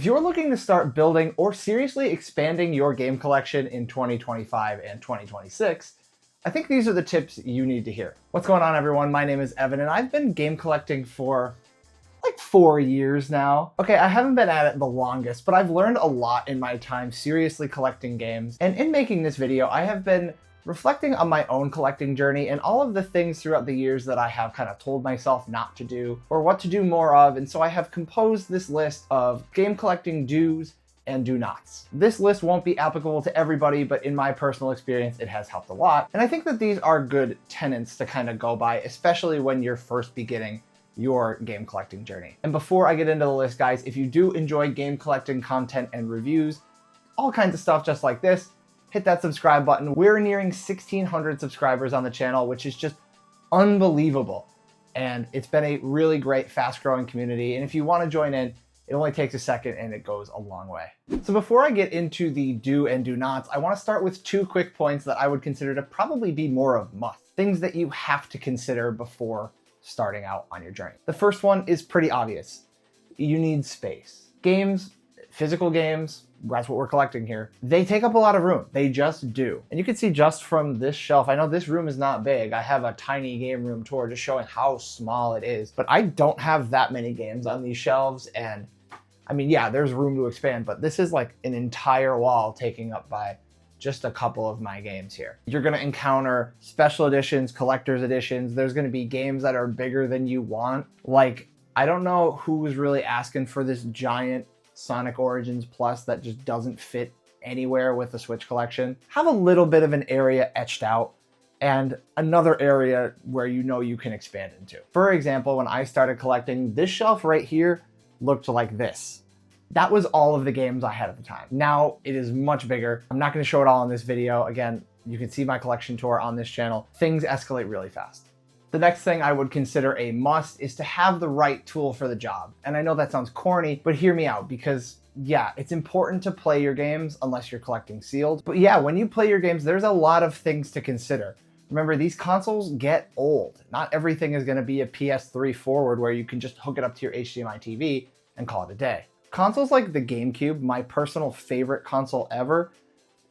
If you're looking to start building or seriously expanding your game collection in 2025 and 2026, I think these are the tips you need to hear. What's going on, everyone? My name is Evan, and I've been game collecting for like 4 years now. Okay, I haven't been at it the longest, but I've learned a lot in my time seriously collecting games. And in making this video, I have been reflecting on my own collecting journey and all of the things throughout the years that I have kind of told myself not to do or what to do more of. And so I have composed this list of game collecting do's and do nots. This list won't be applicable to everybody, but in my personal experience, it has helped a lot. And I think that these are good tenets to kind of go by, especially when you're first beginning your game collecting journey. And before I get into the list, guys, if you do enjoy game collecting content and reviews, all kinds of stuff just like this, hit that subscribe button. We're nearing 1,600 subscribers on the channel, which is just unbelievable. And it's been a really great, fast growing community. And if you want to join in, it only takes a second and it goes a long way. So before I get into the do and do nots, I want to start with 2 quick points that I would consider to probably be more of must, things that you have to consider before starting out on your journey. The first one is pretty obvious. You need space. Games, physical games, that's what we're collecting here, they take up a lot of room. They just do. And you can see just from this shelf, I know this room is not big. I have a tiny game room tour just showing how small it is, but I don't have that many games on these shelves. And I mean, yeah, there's room to expand, but this is like an entire wall taking up by just a couple of my games here. You're gonna encounter special editions, collector's editions. There's gonna be games that are bigger than you want. Like, I don't know who was really asking for this giant Sonic Origins Plus that just doesn't fit anywhere with the Switch collection. Have a little bit of an area etched out and another area where you know you can expand into. For example, when I started collecting, this shelf right here looked like this. That was all of the games I had at the time. Now it is much bigger. I'm not going to show it all in this video. Again, you can see my collection tour on this channel. Things escalate really fast. The next thing I would consider a must is to have the right tool for the job. And I know that sounds corny, but hear me out, because yeah, it's important to play your games unless you're collecting sealed. But yeah, when you play your games, there's a lot of things to consider. Remember, these consoles get old. Not everything is going to be a PS3 forward where you can just hook it up to your HDMI TV and call it a day. Consoles like the GameCube, my personal favorite console ever,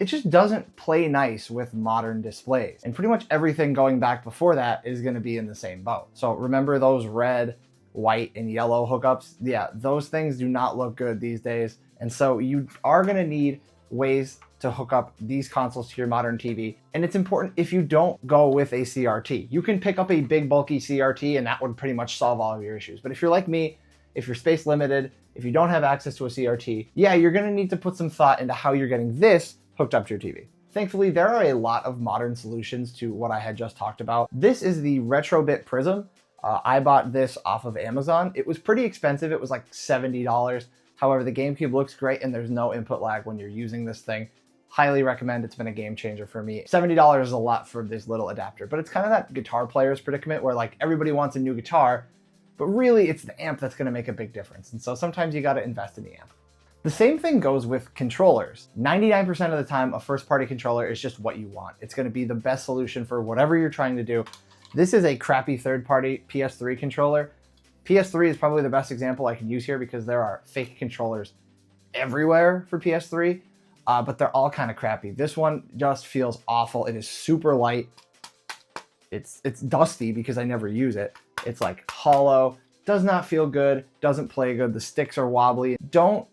it just doesn't play nice with modern displays. And pretty much everything going back before that is going to be in the same boat. So remember those red, white, and yellow hookups? Yeah, those things do not look good these days. And so you are going to need ways to hook up these consoles to your modern TV. And it's important if you don't go with a CRT. You can pick up a big bulky CRT and that would pretty much solve all of your issues. But if you're like me, if you're space limited, if you don't have access to a CRT, yeah, you're going to need to put some thought into how you're getting this hooked up to your TV. Thankfully, there are a lot of modern solutions to what I had just talked about. This is the Retrobit Prism. I bought this off of Amazon. It was pretty expensive. It was like $70. However, the GameCube looks great and there's no input lag when you're using this thing. Highly recommend. It's been a game changer for me. $70 is a lot for this little adapter, but it's kind of that guitar player's predicament where like everybody wants a new guitar, but really it's the amp that's going to make a big difference. And so sometimes you got to invest in the amp. The same thing goes with controllers. 99% of the time, a first-party controller is just what you want. It's going to be the best solution for whatever you're trying to do. This is a crappy third-party PS3 controller. PS3 is probably the best example I can use here because there are fake controllers everywhere for PS3, but they're all kind of crappy. This one just feels awful. It is super light. It's dusty because I never use it. It's like hollow, does not feel good, doesn't play good. The sticks are wobbly. Don't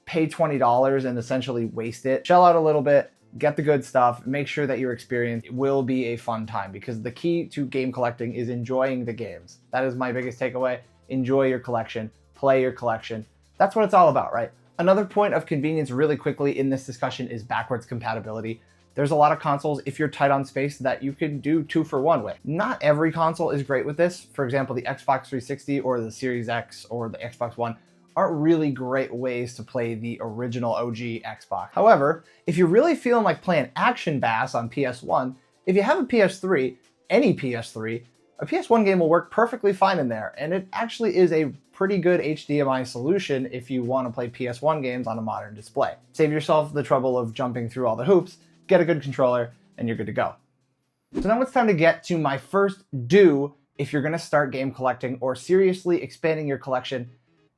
pay $20 and essentially waste it. Shell out a little bit, get the good stuff, make sure that your experience will be a fun time, because the key to game collecting is enjoying the games. That is my biggest takeaway. Enjoy your collection, play your collection. That's what it's all about, right? Another point of convenience really quickly in this discussion is backwards compatibility. There's a lot of consoles, if you're tight on space, that you can do 2-for-1 with. Not every console is great with this. For example, the Xbox 360 or the Series X or the Xbox One aren't really great ways to play the original OG Xbox. However, if you're really feeling like playing Action Bass on PS1, if you have a PS3, any PS3, a PS1 game will work perfectly fine in there. And it actually is a pretty good HDMI solution if you want to play PS1 games on a modern display. Save yourself the trouble of jumping through all the hoops, get a good controller, and you're good to go. So now it's time to get to my first do if you're going to start game collecting or seriously expanding your collection,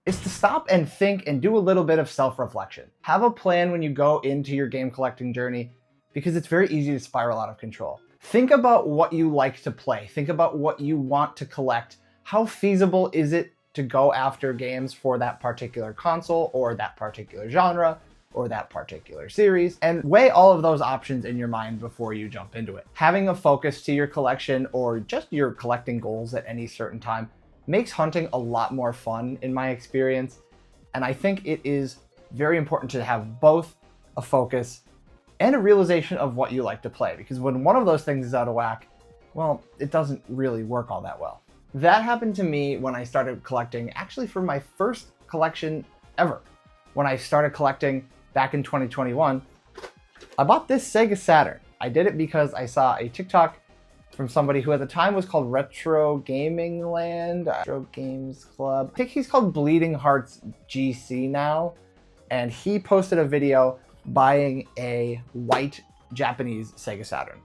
is to stop and think and do a little bit of self-reflection. Have a plan when you go into your game collecting journey, because it's very easy to spiral out of control. Think about what you like to play. Think about what you want to collect. How feasible is it to go after games for that particular console or that particular genre or that particular series, and weigh all of those options in your mind before you jump into it. Having a focus to your collection or just your collecting goals at any certain time makes hunting a lot more fun in my experience. And I think it is very important to have both a focus and a realization of what you like to play, because when one of those things is out of whack, well, it doesn't really work all that well. That happened to me when I started collecting, actually for my first collection ever. When I started collecting back in 2021, I bought this Sega Saturn. I did it because I saw a TikTok from somebody who at the time was called Retro Gaming Land, Retro Games Club. I think he's called Bleeding Hearts GC now. And he posted a video buying a white Japanese Sega Saturn.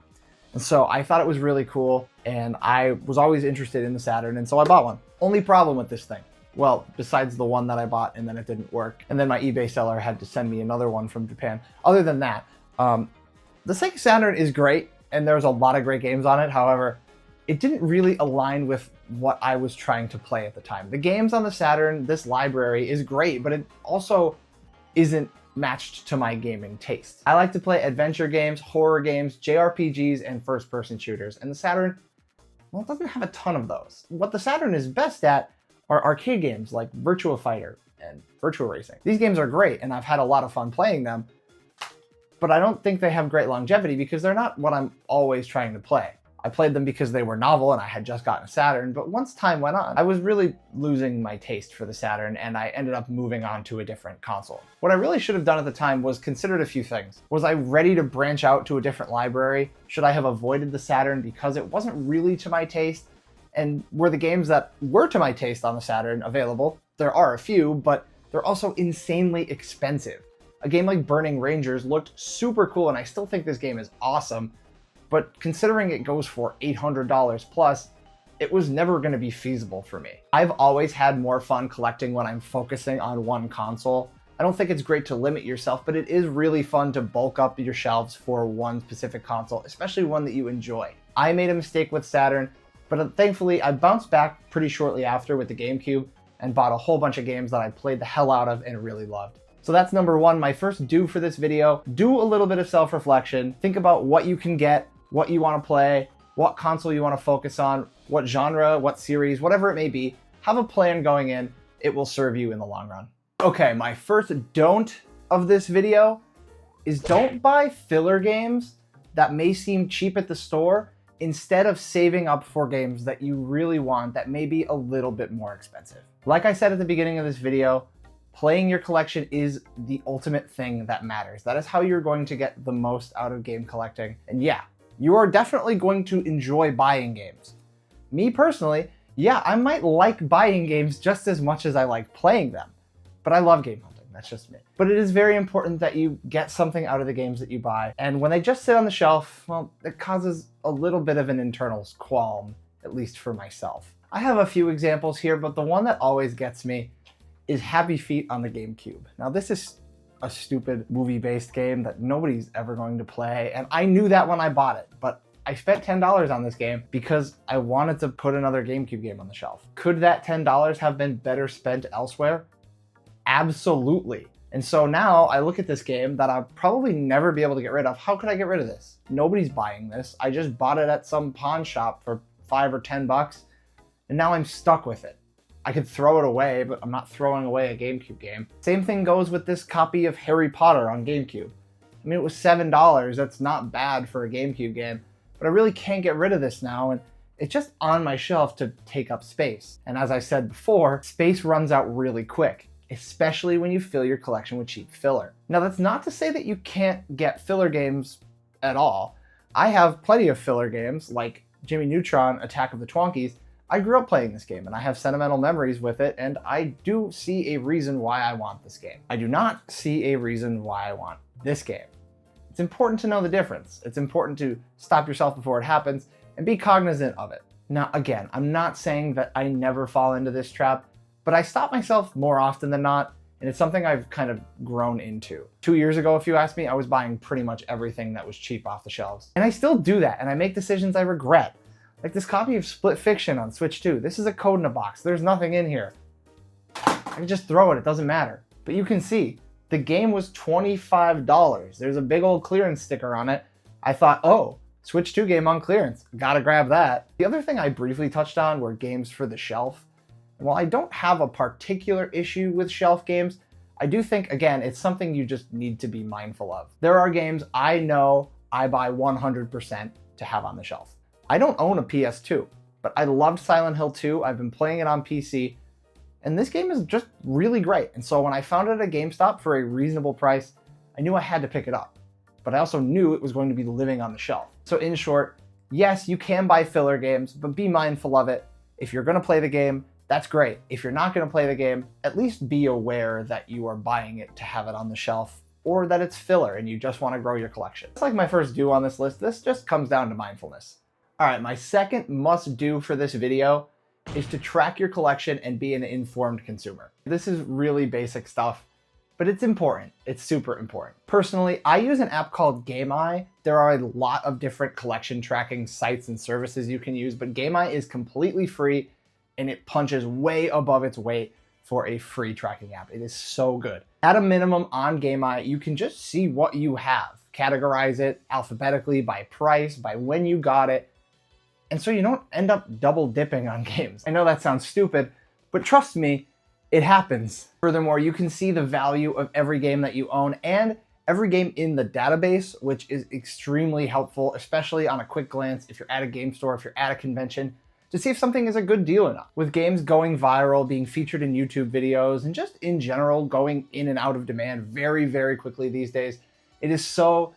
And so I thought it was really cool, and I was always interested in the Saturn, and so I bought one. Only problem with this thing, well, besides the one that I bought and then it didn't work, and then my eBay seller had to send me another one from Japan. Other than that, the Sega Saturn is great, and there's a lot of great games on it. However, it didn't really align with what I was trying to play at the time. The games on the Saturn, this library is great, but it also isn't matched to my gaming taste. I like to play adventure games, horror games, JRPGs, and first-person shooters, and the Saturn, well, it doesn't have a ton of those. What the Saturn is best at are arcade games like Virtua Fighter and Virtua Racing. These games are great, and I've had a lot of fun playing them, but I don't think they have great longevity because they're not what I'm always trying to play. I played them because they were novel and I had just gotten a Saturn, but once time went on, I was really losing my taste for the Saturn, and I ended up moving on to a different console. What I really should have done at the time was considered a few things. Was I ready to branch out to a different library? Should I have avoided the Saturn because it wasn't really to my taste? And were the games that were to my taste on the Saturn available? There are a few, but they're also insanely expensive. A game like Burning Rangers looked super cool, and I still think this game is awesome. But considering it goes for $800 plus, it was never going to be feasible for me. I've always had more fun collecting when I'm focusing on one console. I don't think it's great to limit yourself, but it is really fun to bulk up your shelves for one specific console, especially one that you enjoy. I made a mistake with Saturn, but thankfully I bounced back pretty shortly after with the GameCube and bought a whole bunch of games that I played the hell out of and really loved. So that's number one, my first do for this video. Do a little bit of self-reflection. Think about what you can get, what you want to play, what console you want to focus on, what genre, what series, whatever it may be. Have a plan going in. It will serve you in the long run. Okay, my first don't of this video is don't buy filler games that may seem cheap at the store instead of saving up for games that you really want that may be a little bit more expensive. Like I said at the beginning of this video, playing your collection is the ultimate thing that matters. That is how you're going to get the most out of game collecting. And yeah, you are definitely going to enjoy buying games. Me personally, yeah, I might like buying games just as much as I like playing them, but I love game hunting, that's just me. But it is very important that you get something out of the games that you buy, and when they just sit on the shelf, well, it causes a little bit of an internal qualm, at least for myself. I have a few examples here, but the one that always gets me is Happy Feet on the GameCube. Now this is a stupid movie-based game that nobody's ever going to play, and I knew that when I bought it, but I spent $10 on this game because I wanted to put another GameCube game on the shelf. Could that $10 have been better spent elsewhere? Absolutely. And so now I look at this game that I'll probably never be able to get rid of. How could I get rid of this? Nobody's buying this. I just bought it at some pawn shop for $5 or $10, and now I'm stuck with it. I could throw it away, but I'm not throwing away a GameCube game. Same thing goes with this copy of Harry Potter on GameCube. I mean, it was $7. That's not bad for a GameCube game, but I really can't get rid of this now, and it's just on my shelf to take up space. And as I said before, space runs out really quick, especially when you fill your collection with cheap filler. Now, that's not to say that you can't get filler games at all. I have plenty of filler games like Jimmy Neutron, Attack of the Twonkies. I grew up playing this game and I have sentimental memories with it, and I do see a reason why I want this game. I do not see a reason why I want this game. It's important to know the difference. It's important to stop yourself before it happens and be cognizant of it. Now, again, I'm not saying that I never fall into this trap. but I stop myself more often than not, and it's something I've kind of grown into. 2 years ago, if you asked me, I was buying pretty much everything that was cheap off the shelves. And I still do that, and I make decisions I regret. Like this copy of Split Fiction on Switch 2. This is a code in a box. There's nothing in here. I can just throw it, it doesn't matter. But you can see, the game was $25. There's a big old clearance sticker on it. I thought, oh, Switch 2 game on clearance. Gotta grab that. The other thing I briefly touched on were games for the shelf. And while I don't have a particular issue with shelf games, I do think, again, it's something you just need to be mindful of. There are games I know I buy 100% to have on the shelf. I don't own a PS2, but I loved Silent Hill 2. I've been playing it on PC, and this game is just really great. And so when I found it at GameStop for a reasonable price, I knew I had to pick it up. But I also knew it was going to be living on the shelf. So in short, yes, you can buy filler games, but be mindful of it. If you're gonna play the game, that's great. If you're not gonna play the game, at least be aware that you are buying it to have it on the shelf, or that it's filler and you just wanna grow your collection. It's like my first do on this list. This just comes down to mindfulness. All right, my second must do for this video is to track your collection and be an informed consumer. This is really basic stuff, but it's important. It's super important. Personally, I use an app called GameEye. There are a lot of different collection tracking sites and services you can use, but GameEye is completely free and it punches way above its weight for a free tracking app. It is so good. At a minimum on GameEye, you can just see what you have, categorize it alphabetically by price, by when you got it, and so you don't end up double dipping on games. I know that sounds stupid, but trust me, it happens. Furthermore, you can see the value of every game that you own and every game in the database, which is extremely helpful, especially on a quick glance if you're at a game store, if you're at a convention, to see if something is a good deal or not. With games going viral, being featured in YouTube videos, and just in general going in and out of demand very, very quickly these days, it is so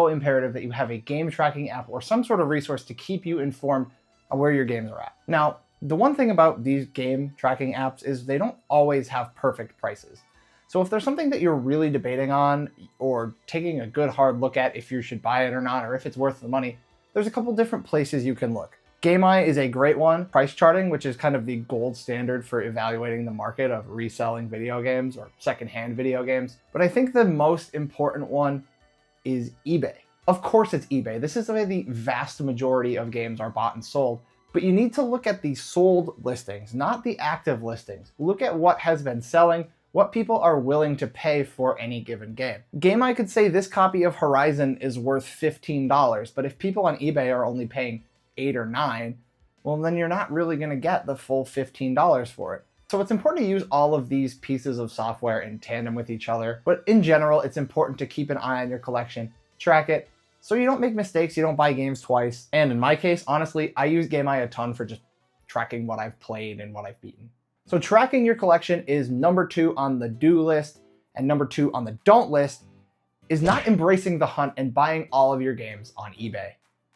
imperative that you have a game tracking app or some sort of resource to keep you informed on where your games are at. Now, the one thing about these game tracking apps is they don't always have perfect prices. So if there's something that you're really debating on or taking a good hard look at if you should buy it or not, or if it's worth the money, there's a couple different places you can look. GameEye is a great one. Price charting, which is kind of the gold standard for evaluating the market of reselling video games or secondhand video games. But I think the most important one is eBay. Of course it's eBay. This is the way the vast majority of games are bought and sold. But you need to look at the sold listings, not the active listings. Look at what has been selling, what people are willing to pay for any given game. GameEye could say this copy of Horizon is worth $15, but if people on eBay are only paying $8 or $9, well then you're not really gonna get the full $15 for it. So it's important to use all of these pieces of software in tandem with each other, but in general, it's important to keep an eye on your collection, track it, so you don't make mistakes, you don't buy games twice. And in my case, honestly, I use GameEye a ton for just tracking what I've played and what I've beaten. So tracking your collection is number 2 on the do list, and number 2 on the don't list is not embracing the hunt and buying all of your games on eBay.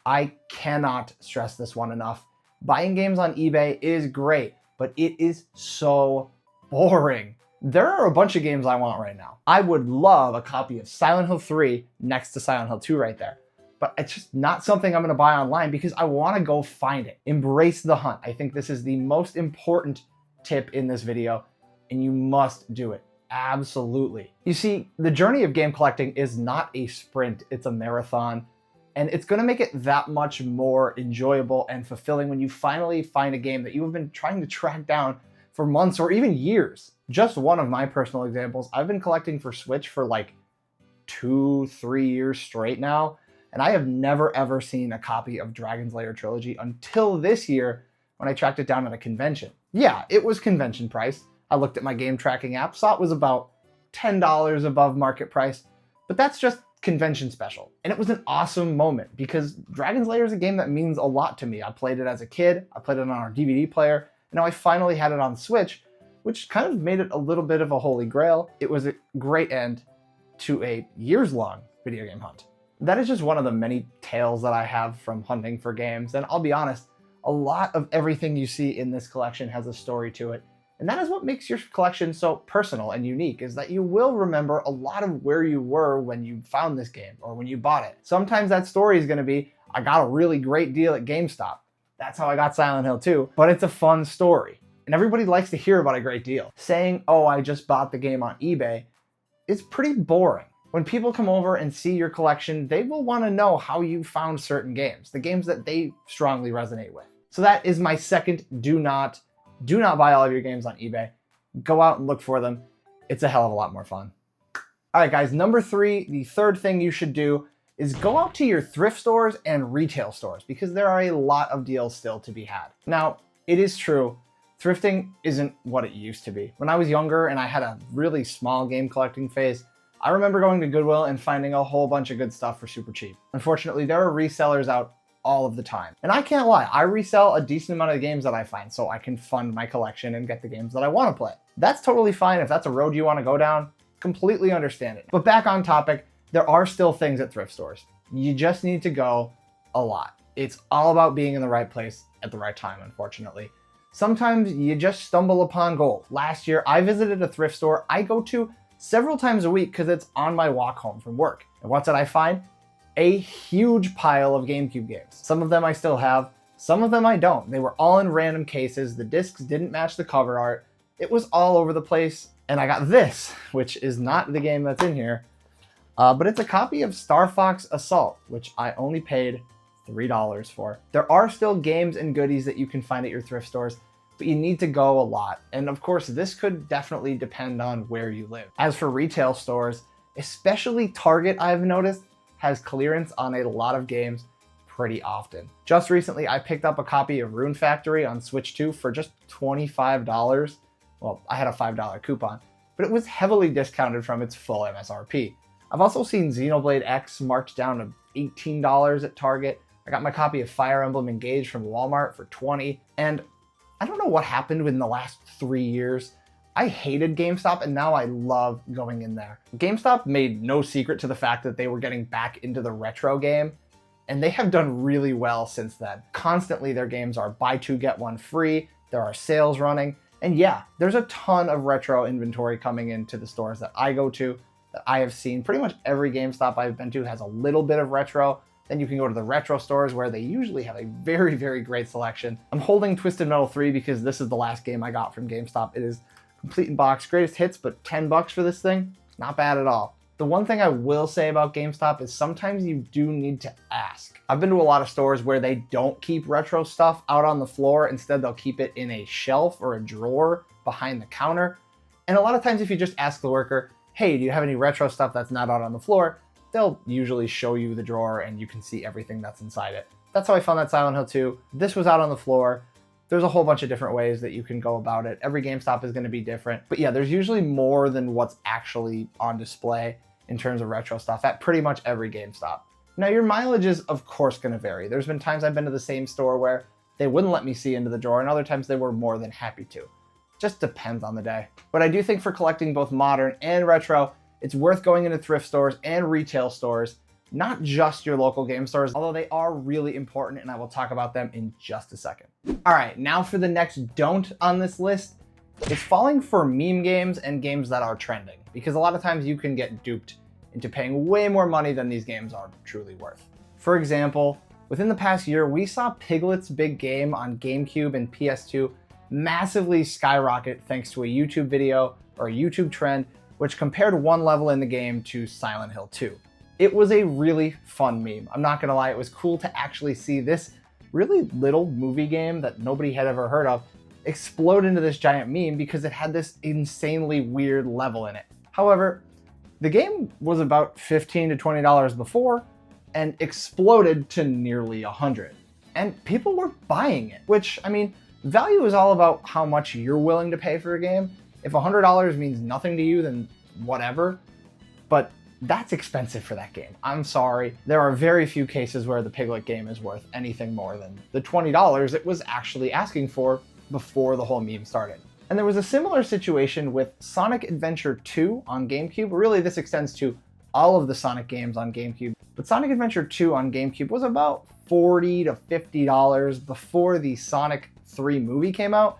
I cannot stress this one enough. Buying games on eBay is great, but it is so boring. There are a bunch of games I want right now. I would love a copy of Silent Hill 3 next to Silent Hill 2 right there. But it's just not something I'm gonna buy online because I wanna go find it. Embrace the hunt. I think this is the most important tip in this video, and you must do it. Absolutely. You see, the journey of game collecting is not a sprint, it's a marathon. And it's gonna make it that much more enjoyable and fulfilling when you finally find a game that you have been trying to track down for months or even years. Just one of my personal examples, I've been collecting for Switch for like 2-3 years straight now, and I have never ever seen a copy of Dragon's Lair Trilogy until this year when I tracked it down at a convention. Yeah, it was convention priced. I looked at my game tracking app, saw it was about $10 above market price, but that's just convention special. And it was an awesome moment because Dragon's Lair is a game that means a lot to me. I played it as a kid, I played it on our DVD player, and now I finally had it on Switch, which kind of made it a little bit of a holy grail. It was a great end to a years-long video game hunt. That is just one of the many tales that I have from hunting for games, and I'll be honest, a lot of everything you see in this collection has a story to it. And that is what makes your collection so personal and unique, is that you will remember a lot of where you were when you found this game or when you bought it. Sometimes that story is gonna be, I got a really great deal at GameStop. That's how I got Silent Hill 2, but it's a fun story. and everybody likes to hear about a great deal. Saying, oh, I just bought the game on eBay is pretty boring. When people come over and see your collection, they will want to know how you found certain games, the games that they strongly resonate with. So that is my second do not buy all of your games on eBay. Go out and look for them. It's a hell of a lot more fun. All right, guys, number 3, the third thing you should do is go out to your thrift stores and retail stores because there are a lot of deals still to be had. Now, it is true, thrifting isn't what it used to be. When I was younger and I had a really small game collecting phase, I remember going to Goodwill and finding a whole bunch of good stuff for super cheap. Unfortunately, there are resellers out all of the time. And I can't lie, I resell a decent amount of the games that I find so I can fund my collection and get the games that I want to play. That's totally fine if that's a road you want to go down, completely understand it. But back on topic, there are still things at thrift stores. You just need to go a lot. It's all about being in the right place at the right time, unfortunately. Sometimes you just stumble upon gold. Last year, I visited a thrift store I go to several times a week because it's on my walk home from work. And what did I find? A huge pile of GameCube games. Some of them I still have, some of them I don't. They were all in random cases. The discs didn't match the cover art. It was all over the place. And I got this, which is not the game that's in here, but it's a copy of Star Fox Assault, which I only paid $3 for. There are still games and goodies that you can find at your thrift stores, but you need to go a lot. And of course, this could definitely depend on where you live. As for retail stores, especially Target, I've noticed, has clearance on a lot of games pretty often. Just recently, I picked up a copy of Rune Factory on Switch 2 for just $25. Well, I had a $5 coupon, but it was heavily discounted from its full MSRP. I've also seen Xenoblade X marked down to $18 at Target. I got my copy of Fire Emblem Engage from Walmart for $20, and I don't know what happened within the last 3 years. I hated GameStop and now I love going in there. GameStop made no secret to the fact that they were getting back into the retro game, and they have done really well since then. Constantly their games are buy two, get one free, there are sales running, and yeah, there's a ton of retro inventory coming into the stores that I go to, that I have seen. Pretty much every GameStop I've been to has a little bit of retro. Then you can go to the retro stores where they usually have a very, very great selection. I'm holding Twisted Metal 3 because this is the last game I got from GameStop. It is complete in box, greatest hits, but $10 for this thing, not bad at all. The one thing I will say about GameStop is sometimes you do need to ask. I've been to a lot of stores where they don't keep retro stuff out on the floor. Instead, they'll keep it in a shelf or a drawer behind the counter. And a lot of times if you just ask the worker, hey, do you have any retro stuff that's not out on the floor? They'll usually show you the drawer and you can see everything that's inside it. That's how I found that Silent Hill 2. This was out on the floor. There's a whole bunch of different ways that you can go about it. Every GameStop is going to be different. But yeah, there's usually more than what's actually on display in terms of retro stuff at pretty much every GameStop. Now, your mileage is, of course, going to vary. There's been times I've been to the same store where they wouldn't let me see into the drawer, and other times they were more than happy to. Just depends on the day. But I do think for collecting both modern and retro, it's worth going into thrift stores and retail stores, not just your local game stores, although they are really important, and I will talk about them in just a second. All right, now for the next don't on this list. It's falling for meme games and games that are trending, because a lot of times you can get duped into paying way more money than these games are truly worth. For example, within the past year, we saw Piglet's Big Game on GameCube and PS2 massively skyrocket thanks to a YouTube video or a YouTube trend which compared one level in the game to Silent Hill 2. It was a really fun meme. I'm not gonna lie, it was cool to actually see this really little movie game that nobody had ever heard of explode into this giant meme because it had this insanely weird level in it. However, the game was about $15 to $20 before and exploded to nearly $100. And people were buying it, which, I mean, value is all about how much you're willing to pay for a game. If $100 means nothing to you, then whatever. But that's expensive for that game. I'm sorry. There are very few cases where the Piglet game is worth anything more than the $20 it was actually asking for before the whole meme started. And there was a similar situation with Sonic Adventure 2 on GameCube. Really, this extends to all of the Sonic games on GameCube. But Sonic Adventure 2 on GameCube was about $40 to $50 before the Sonic 3 movie came out.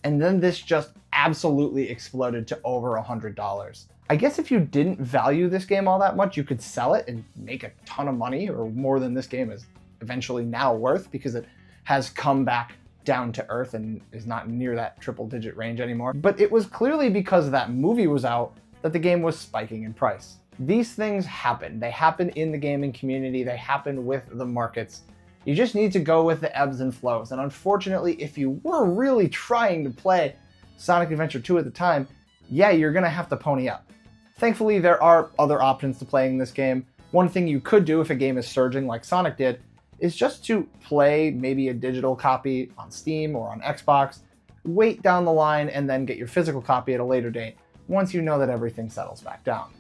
And then this just absolutely exploded to over $100. I guess if you didn't value this game all that much, you could sell it and make a ton of money, or more than this game is eventually now worth, because it has come back down to earth and is not near that triple digit range anymore. But it was clearly because that movie was out that the game was spiking in price. These things happen. They happen in the gaming community. They happen with the markets. You just need to go with the ebbs and flows. And unfortunately, if you were really trying to play Sonic Adventure 2 at the time, yeah, you're gonna have to pony up. Thankfully, there are other options to playing this game. One thing you could do if a game is surging like Sonic did is just to play maybe a digital copy on Steam or on Xbox, wait down the line, and then get your physical copy at a later date once you know that everything settles back down.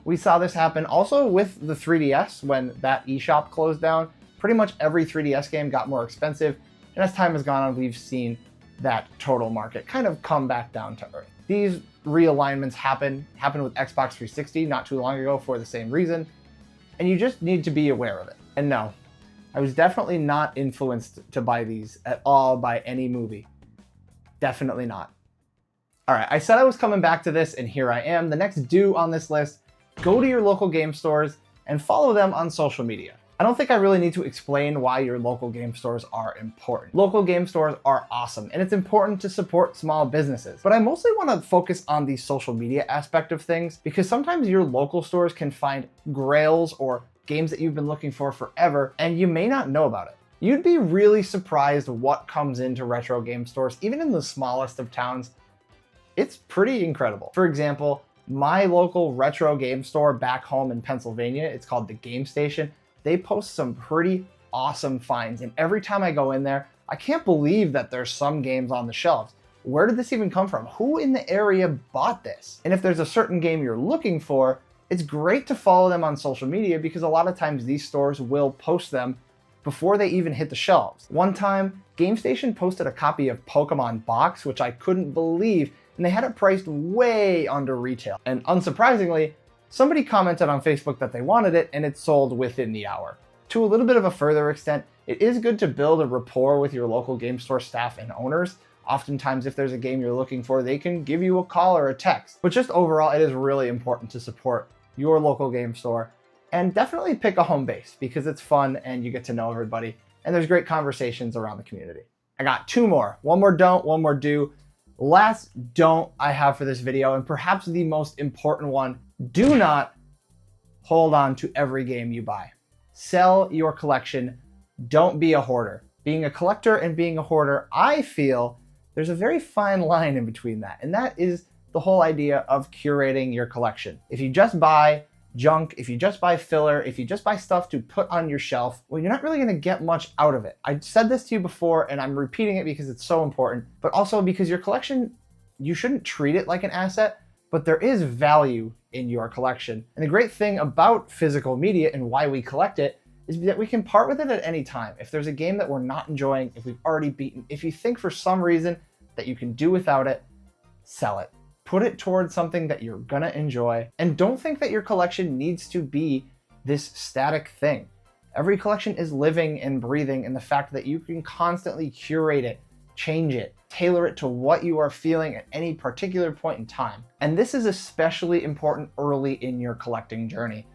We saw this happen also with the 3DS when that eShop closed down. Pretty much every 3DS game got more expensive, and as time has gone on, we've seen that total market kind of come back down to earth. These realignments happened with Xbox 360 not too long ago for the same reason, and you just need to be aware of it. And no, I was definitely not influenced to buy these at all by any movie. Definitely not. All right, I said I was coming back to this, and here I am. The next do on this list, go to your local game stores and follow them on social media. I don't think I really need to explain why your local game stores are important. Local game stores are awesome, and it's important to support small businesses. But I mostly want to focus on the social media aspect of things, because sometimes your local stores can find grails or games that you've been looking for forever, and you may not know about it. You'd be really surprised what comes into retro game stores, even in the smallest of towns. It's pretty incredible. For example, my local retro game store back home in Pennsylvania, it's called the Game Station. They post some pretty awesome finds, and every time I go in there, I can't believe that there's some games on the shelves. Where did this even come from? Who in the area bought this? And if there's a certain game you're looking for, it's great to follow them on social media, because a lot of times these stores will post them before they even hit the shelves. One time, GameStation posted a copy of Pokemon Box, which I couldn't believe, and they had it priced way under retail. And unsurprisingly, somebody commented on Facebook that they wanted it, and it sold within the hour. To a little bit of a further extent, it is good to build a rapport with your local game store staff and owners. Oftentimes, if there's a game you're looking for, they can give you a call or a text. But just overall, it is really important to support your local game store, and definitely pick a home base, because it's fun and you get to know everybody, and there's great conversations around the community. I got two more. One more don't, one more do. Last don't I have for this video, and perhaps the most important one: do not hold on to every game you buy. Sell your collection. Don't be a hoarder. Being a collector and being a hoarder, I feel there's a very fine line in between that, and that is the whole idea of curating your collection. If you just buy junk, if you just buy filler, if you just buy stuff to put on your shelf, well, you're not really gonna get much out of it. I said this to you before, and I'm repeating it because it's so important, but also because your collection, you shouldn't treat it like an asset, but there is value in your collection. And the great thing about physical media and why we collect it is that we can part with it at any time. If there's a game that we're not enjoying, if we've already beaten, if you think for some reason that you can do without it, sell it. Put it towards something that you're gonna enjoy, and don't think that your collection needs to be this static thing. Every collection is living and breathing in the fact that you can constantly curate it, change it, tailor it to what you are feeling at any particular point in time. And this is especially important early in your collecting journey.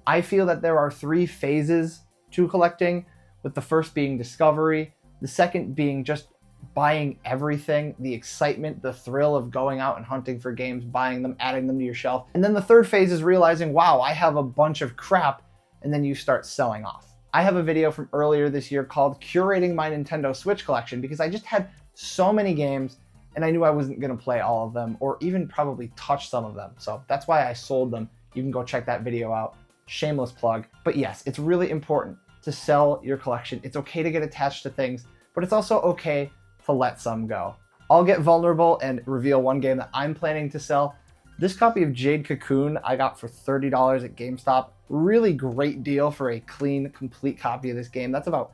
I feel that there are 3 phases to collecting, with the first being discovery, the second being just buying everything, the excitement, the thrill of going out and hunting for games, buying them, adding them to your shelf. And then the third phase is realizing, wow, I have a bunch of crap, and then you start selling off. I have a video from earlier this year called Curating My Nintendo Switch Collection, because I just had so many games and I knew I wasn't gonna play all of them, or even probably touch some of them. So that's why I sold them. You can go check that video out. Shameless plug. But yes, it's really important to sell your collection. It's okay to get attached to things, but it's also okay to let some go. I'll get vulnerable and reveal one game that I'm planning to sell. This copy of Jade Cocoon I got for $30 at GameStop. Really great deal for a clean, complete copy of this game. That's about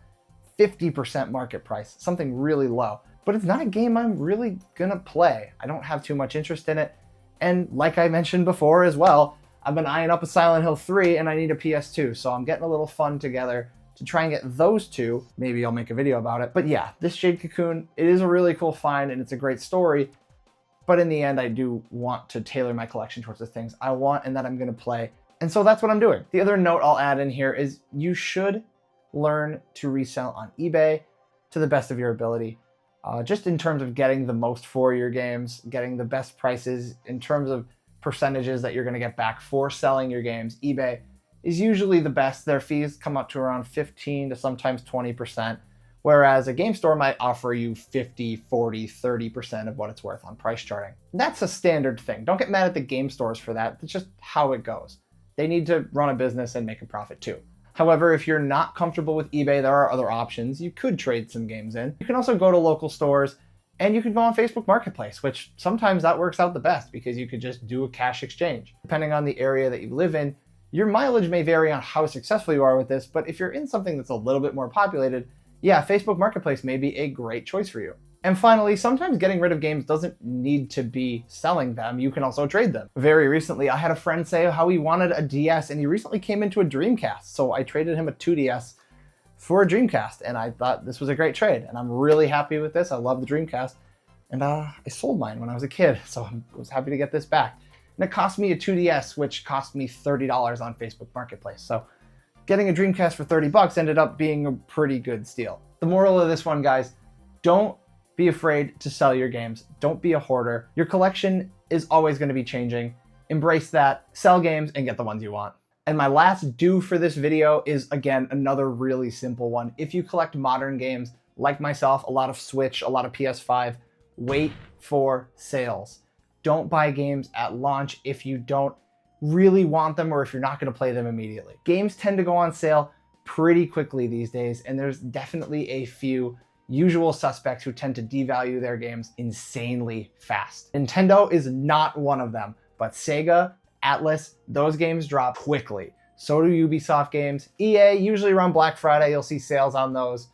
50% market price, something really low. But it's not a game I'm really gonna play. I don't have too much interest in it. And like I mentioned before as well, I've been eyeing up a Silent Hill 3 and I need a PS2, so I'm getting a little fun together to try and get those two. Maybe I'll make a video about it. But yeah, this Jade Cocoon, it is a really cool find and it's a great story. But in the end, I do want to tailor my collection towards the things I want and that I'm gonna play. And so that's what I'm doing. The other note I'll add in here is you should learn to resell on eBay to the best of your ability. just in terms of getting the most for your games, getting the best prices in terms of percentages that you're going to get back for selling your games. eBay is usually the best. Their fees come up to around 15 to sometimes 20%, whereas a game store might offer you 50, 40, 30% of what it's worth on price charting. That's a standard thing. Don't get mad at the game stores for that. It's just how it goes. They need to run a business and make a profit too. However, if you're not comfortable with eBay, there are other options. You could trade some games in. You can also go to local stores, and you can go on Facebook Marketplace, which sometimes that works out the best because you could just do a cash exchange. Depending on the area that you live in, your mileage may vary on how successful you are with this, but if you're in something that's a little bit more populated, yeah, Facebook Marketplace may be a great choice for you. And finally, sometimes getting rid of games doesn't need to be selling them. You can also trade them. Very recently, I had a friend say how he wanted a DS and he recently came into a Dreamcast. So I traded him a 2DS for a Dreamcast, and I thought this was a great trade. And I'm really happy with this. I love the Dreamcast. And I sold mine when I was a kid, so I was happy to get this back. And it cost me a 2DS, which cost me $30 on Facebook Marketplace. So getting a Dreamcast for 30 bucks ended up being a pretty good steal. The moral of this one, guys, don't be afraid to sell your games. Don't be a hoarder. Your collection is always going to be changing. Embrace that, sell games, and get the ones you want. And my last do for this video is, again, another really simple one. If you collect modern games, like myself, a lot of Switch, a lot of PS5, wait for sales. Don't buy games at launch if you don't really want them or if you're not going to play them immediately. Games tend to go on sale pretty quickly these days, and there's definitely a few usual suspects who tend to devalue their games insanely fast. Nintendo is not one of them, but Sega, Atlas, those games drop quickly. So do Ubisoft games. EA, usually around Black Friday, you'll see sales on those.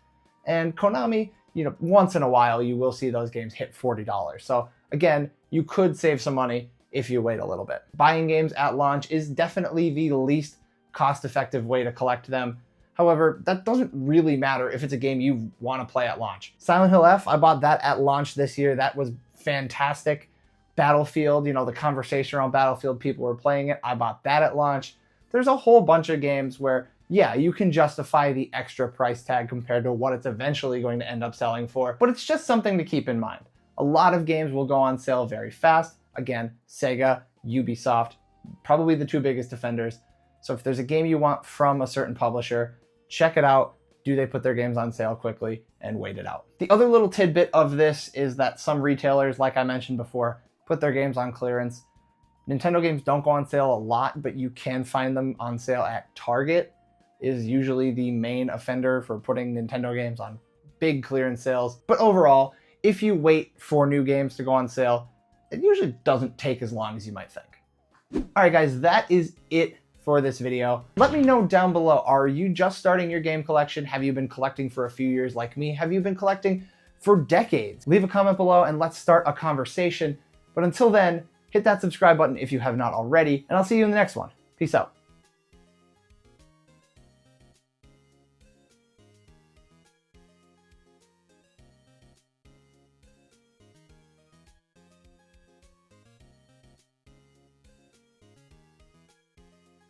And Konami, once in a while, you will see those games hit $40. So again, you could save some money if you wait a little bit. Buying games at launch is definitely the least cost-effective way to collect them. However, that doesn't really matter if it's a game you want to play at launch. Silent Hill F, I bought that at launch this year. That was fantastic. Battlefield, the conversation around Battlefield, people were playing it. I bought that at launch. There's a whole bunch of games where, yeah, you can justify the extra price tag compared to what it's eventually going to end up selling for, but it's just something to keep in mind. A lot of games will go on sale very fast. Again, Sega, Ubisoft, probably the two biggest offenders. So if there's a game you want from a certain publisher, check it out. Do they put their games on sale quickly, and wait it out. The other little tidbit of this is that some retailers, like I mentioned before, put their games on clearance. Nintendo games don't go on sale a lot, but you can find them on sale at Target is usually the main offender for putting Nintendo games on big clearance sales. But overall, if you wait for new games to go on sale, it usually doesn't take as long as you might think. All right, guys, that is it for this video. Let me know down below, are you just starting your game collection? Have you been collecting for a few years like me? Have you been collecting for decades? Leave a comment below and let's start a conversation. But until then, hit that subscribe button if you have not already, and I'll see you in the next one. Peace out.